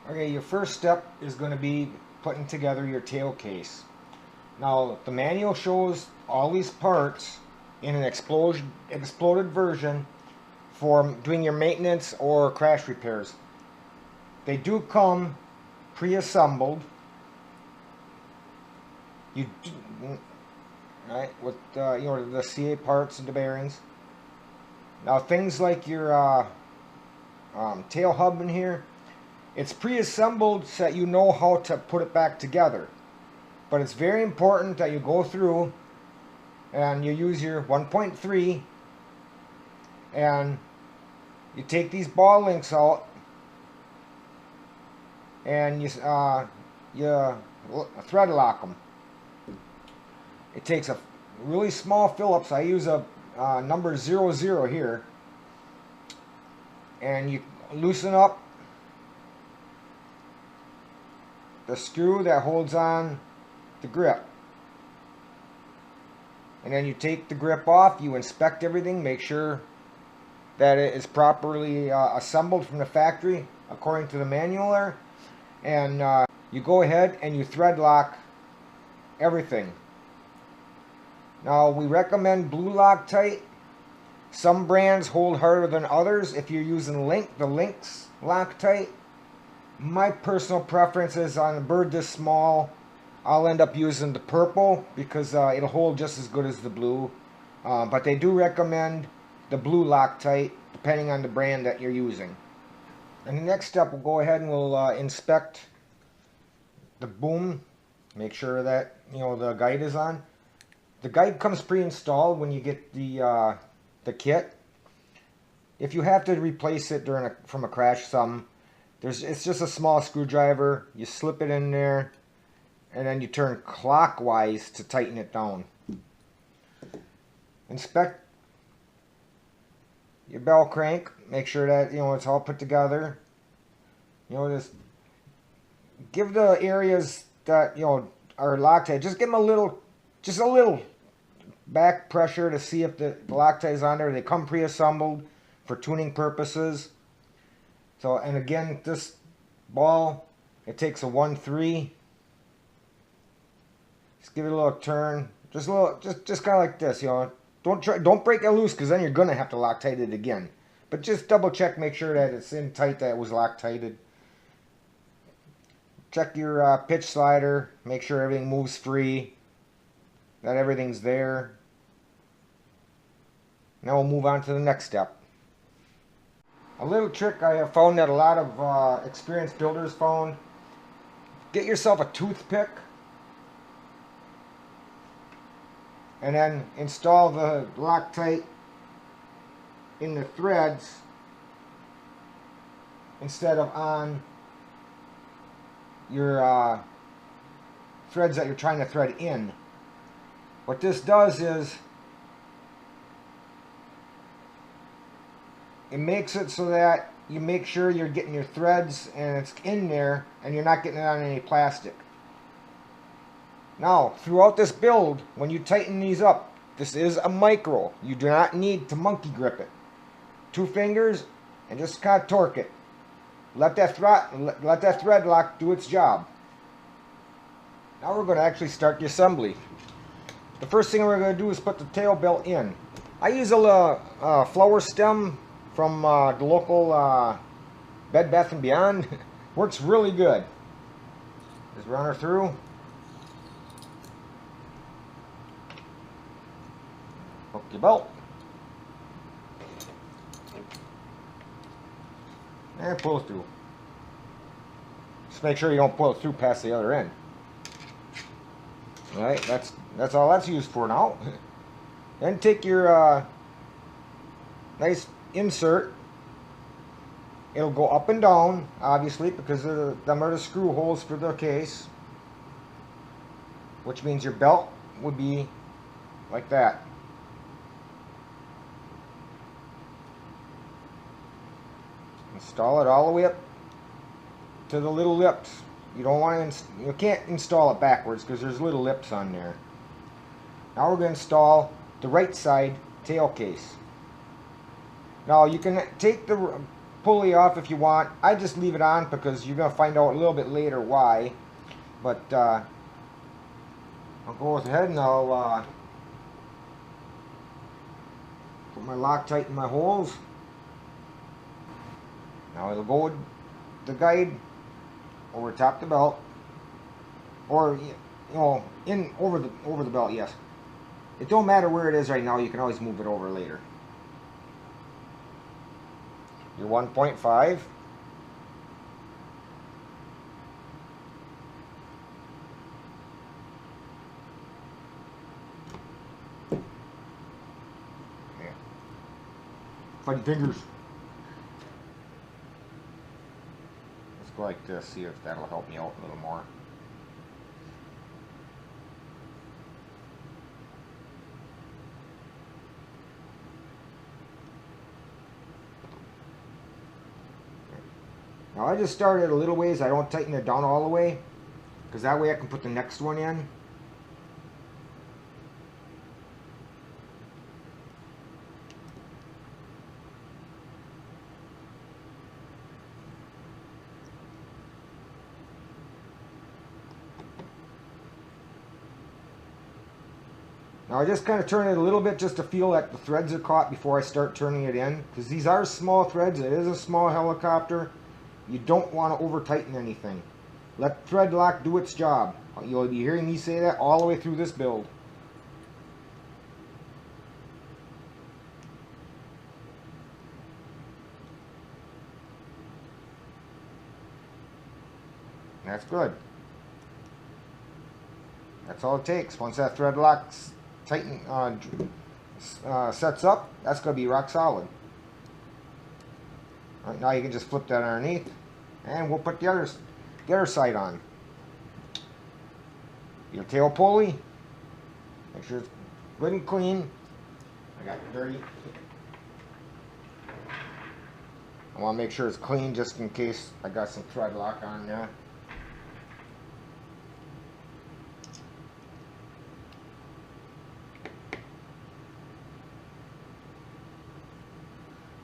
Okay, your first step is going to be putting together your tail case. Now, the manual shows all these parts in an exploded version for doing your maintenance or crash repairs. They do come pre-assembled. You right with the CA parts and the bearings. Now, things like your tail hub in here, it's pre-assembled so that you know how to put it back together. But it's very important that you go through and you use your 1.3 and you take these ball links out and you thread lock them. It takes a really small Phillips. I use a number 00 here, and you loosen up the screw that holds on the grip, and then you take the grip off. You inspect everything, make sure that it is properly assembled from the factory according to the manual there, and you go ahead and you thread lock everything. Now, we recommend blue Loctite. Some brands hold harder than others. If you're using the Lynx Loctite, my personal preference is on a bird this small, I'll end up using the purple because it'll hold just as good as the blue. But they do recommend the blue Loctite depending on the brand that you're using. And the next step, we'll go ahead and we'll inspect the boom. Make sure that the guide is on. The guide comes pre-installed when you get the kit. If you have to replace it from a crash, it's just a small screwdriver. You slip it in there, and then you turn clockwise to tighten it down. Inspect your bell crank. Make sure that it's all put together. Just give the areas that are Loctite. Just give them a little back pressure to see if the Loctite is on there. They come pre-assembled for tuning purposes. So, and again, this ball, it takes a 1-3. Just give it a little turn, just kind of like this. Don't break it loose, because then you're gonna have to Loctite it again. But just double check, make sure that it's in tight, that it was Loctited. Check your pitch slider, make sure everything moves free, that everything's there. Now we'll move on to the next step. A little trick I have found that a lot of experienced builders found: get yourself a toothpick and then install the Loctite in the threads instead of on your threads that you're trying to thread in. What this does is it makes it so that you make sure you're getting your threads and it's in there and you're not getting it on any plastic. Now, throughout this build, when you tighten these up, this is a micro. You do not need to monkey grip it. 2 fingers and just kind of torque it. Let that thread lock do its job. Now we're going to actually start the assembly. The first thing we're going to do is put the tail belt in. I use a flower stem from the local Bed Bath & Beyond. Works really good. Just run her through. Hook your belt. And pull it through. Just make sure you don't pull it through past the other end. Alright, that's all that's used for now. Then take your nice insert. It'll go up and down, obviously, because them are the screw holes for the case. Which means your belt would be like that. Install it all the way up to the little lips. You can't install it backwards because there's little lips on there. Now we're going to install the right side tail case. Now you can take the pulley off if you want. I just leave it on because you're going to find out a little bit later why. But I'll go ahead and I'll put my Loctite in my holes. Now it'll go with the guide over top the belt, or in over the belt. Yes, it don't matter where it is right now. You can always move it over later. Your 1.5. Funny fingers. Let's go like this, see if that'll help me out a little more. Now I just started a little ways. I don't tighten it down all the way, because that way I can put the next one in. Now I just kind of turn it a little bit just to feel that the threads are caught before I start turning it in, because these are small threads. It is a small helicopter. You don't want to over tighten anything. Let thread lock do its job. You'll be hearing me say that all the way through this build. That's good. That's all it takes. Once that thread lock's sets up, that's going to be rock solid. All right, now you can just flip that underneath, and we'll put the other side on. Your tail pulley, make sure it's good and clean. I got it dirty. I want to make sure it's clean just in case I got some thread lock on there.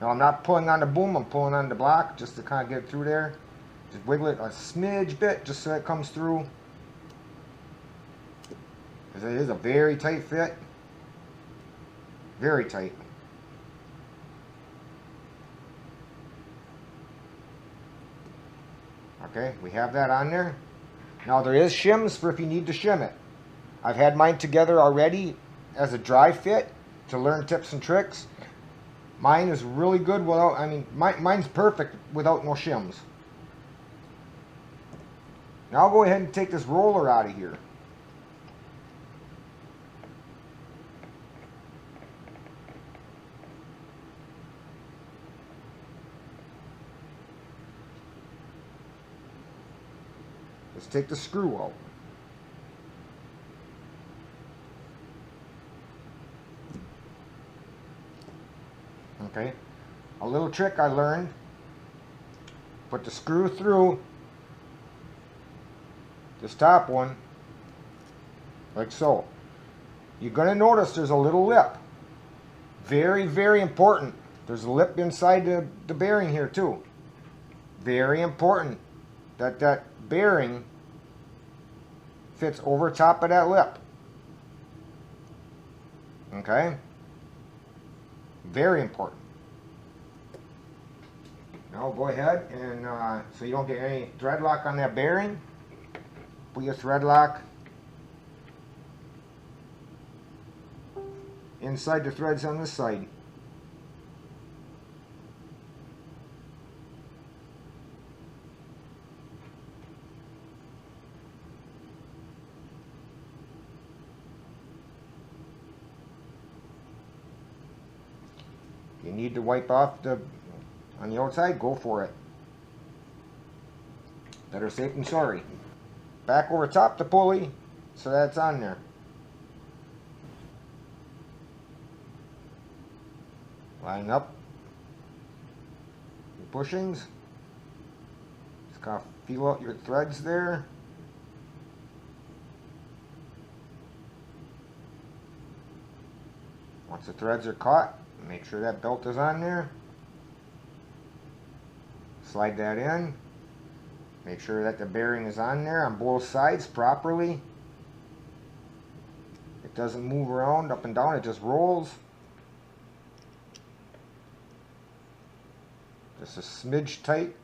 Now I'm not pulling on the boom, I'm pulling on the block just to kind of get it through there. Just wiggle it a smidge bit just so it comes through. Because it is a very tight fit. Very tight. Okay, we have that on there. Now there is shims for if you need to shim it. I've had mine together already as a dry fit to learn tips and tricks. Mine is really good without, mine's perfect without no shims. Now I'll go ahead and take this roller out of here. Let's take the screw out. Okay, a little trick I learned. Put the screw through this top one, like so. You're going to notice there's a little lip. Very, very important. There's a lip inside the bearing here too. Very important that that bearing fits over top of that lip. Okay? Very important. Now go ahead and so you don't get any thread lock on that bearing, put your thread lock inside the threads on this side. You need to wipe off on the outside, go for it. Better safe than sorry. Back over top the pulley so that's on there. Line up your bushings. Just kind of feel out your threads there. Once the threads are caught, make sure that belt is on there. Slide that in. Make sure that the bearing is on there on both sides properly. It doesn't move around up and down, it just rolls. Just a smidge tight.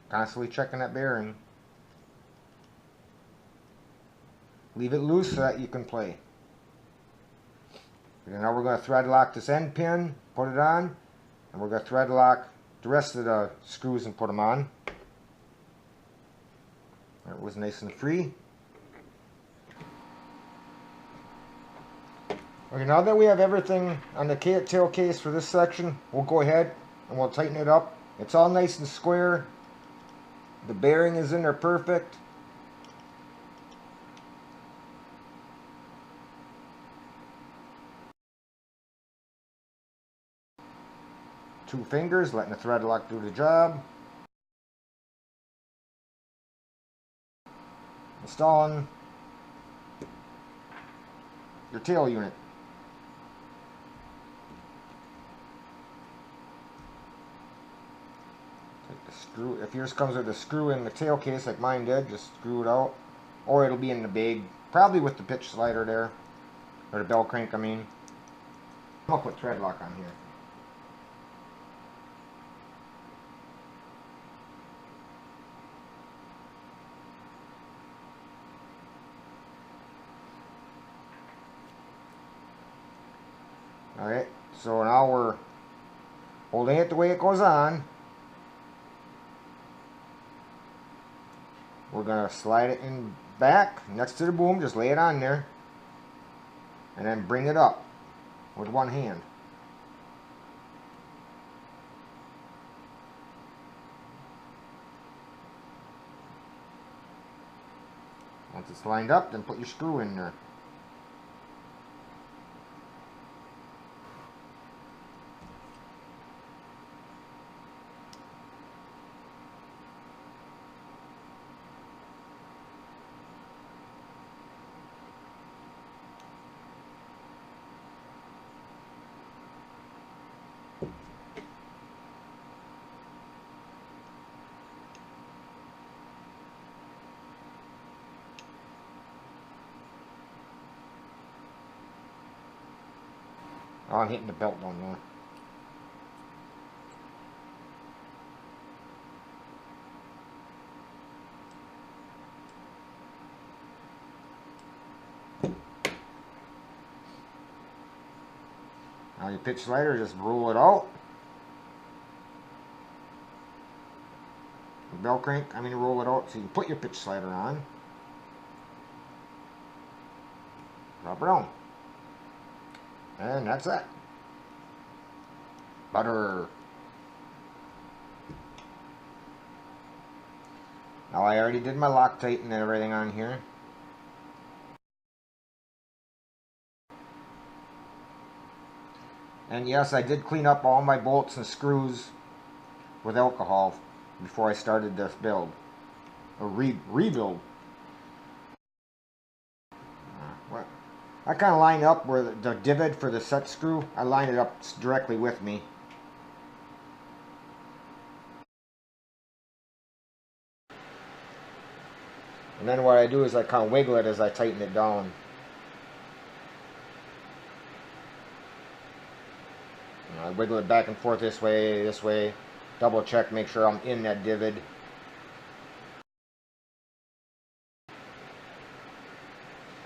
Constantly checking that bearing. Leave it loose so that you can play. And now we're going to thread lock this end pin, put it on, and we're going to thread lock the rest of the screws and put them on. That was nice and free. Okay, now that we have everything on the tail case for this section, we'll go ahead and we'll tighten it up. It's all nice and square. The bearing is in there perfect. Two fingers, letting the thread lock do the job. Installing your tail unit. Take the screw. If yours comes with a screw in the tail case like mine did, just screw it out. Or it'll be in the bag, probably with the pitch slider there. Or the bell crank, I mean. I'll put thread lock on here. Alright, so now we're holding it the way it goes on. We're going to slide it in back next to the boom, just lay it on there. And then bring it up with one hand. Once it's lined up, then put your screw in there. Oh, I'm hitting the belt down there. Now your pitch slider, just roll it out. The bell crank, roll it out so you can put your pitch slider on. Drop it on. And that's it. Butter. Now I already did my Loctite and everything on here. And yes, I did clean up all my bolts and screws with alcohol before I started this build. Or rebuild. I kind of line up where the divot for the set screw, I line it up directly with me. And then what I do is I kind of wiggle it as I tighten it down. I wiggle it back and forth this way, double check, make sure I'm in that divot.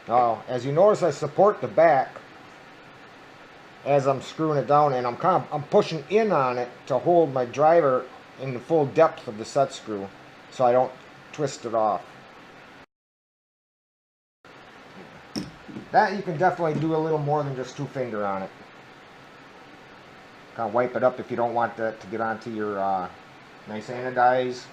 Now, as you notice, I support the back as I'm screwing it down, and I'm pushing in on it to hold my driver in the full depth of the set screw, so I don't twist it off. That you can definitely do a little more than just 2-finger on it. Kind of wipe it up if you don't want that to get onto your nice anodize.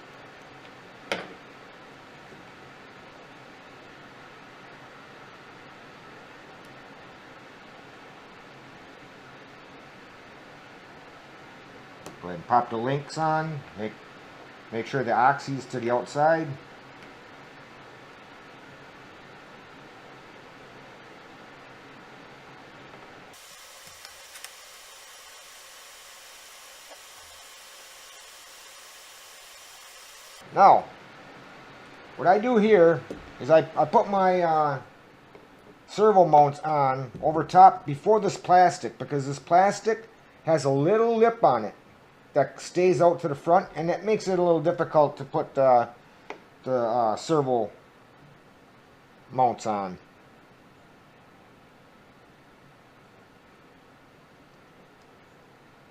Go ahead and pop the links on. Make sure the OXY's to the outside. Now, what I do here is I put my servo mounts on over top before this plastic, because this plastic has a little lip on it that stays out to the front, and that makes it a little difficult to put the servo mounts on.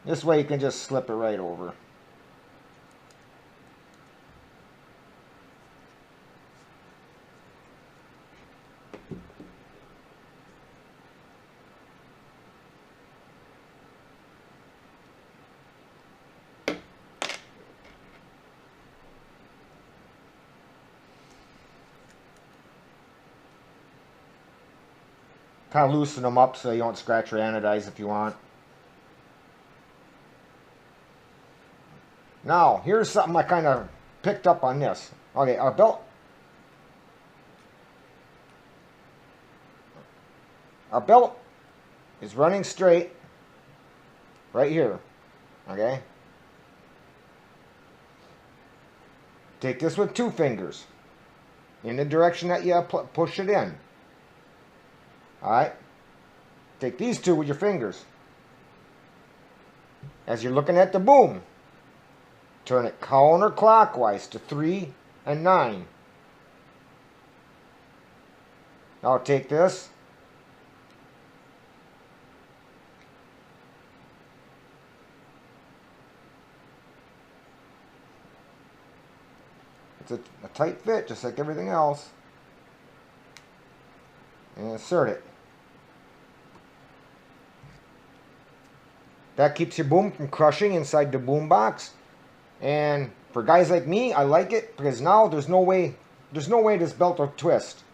This way you can just slip it right over. Kind of loosen them up so you don't scratch or anodize if you want. Now, here's something I kind of picked up on this. Okay, our belt is running straight right here. Okay? Take this with 2 fingers in the direction that you push it in. Alright? Take these 2 with your fingers. As you're looking at the boom, turn it counterclockwise to 3 and 9. Now take this. It's a tight fit, just like everything else. And insert it. That keeps your boom from crushing inside the boom box. And for guys like me, I like it because now there's no way this belt will twist.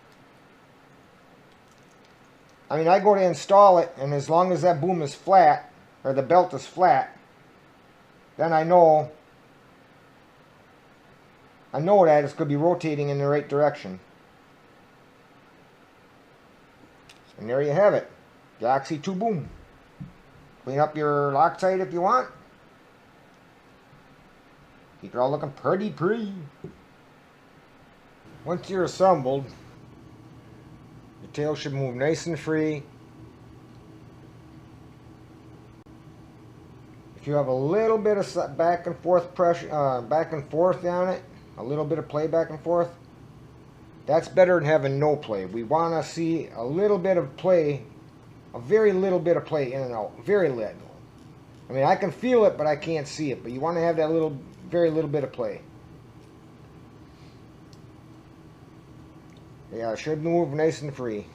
I mean, I go to install it, and as long as that boom is flat, or the belt is flat, then I know that it's going to be rotating in the right direction. And there you have it. The OXY 2 boom. Clean up your Loctite if you want. Keep it all looking pretty. Once you're assembled, the tail should move nice and free. If you have a little bit of back and forth pressure, back and forth on it, a little bit of play back and forth, that's better than having no play. We want to see a little bit of play, a very little bit of play in and out, very little. I mean, I can feel it, but I can't see it. But you want to have that very little bit of play. Yeah, it should move nice and free.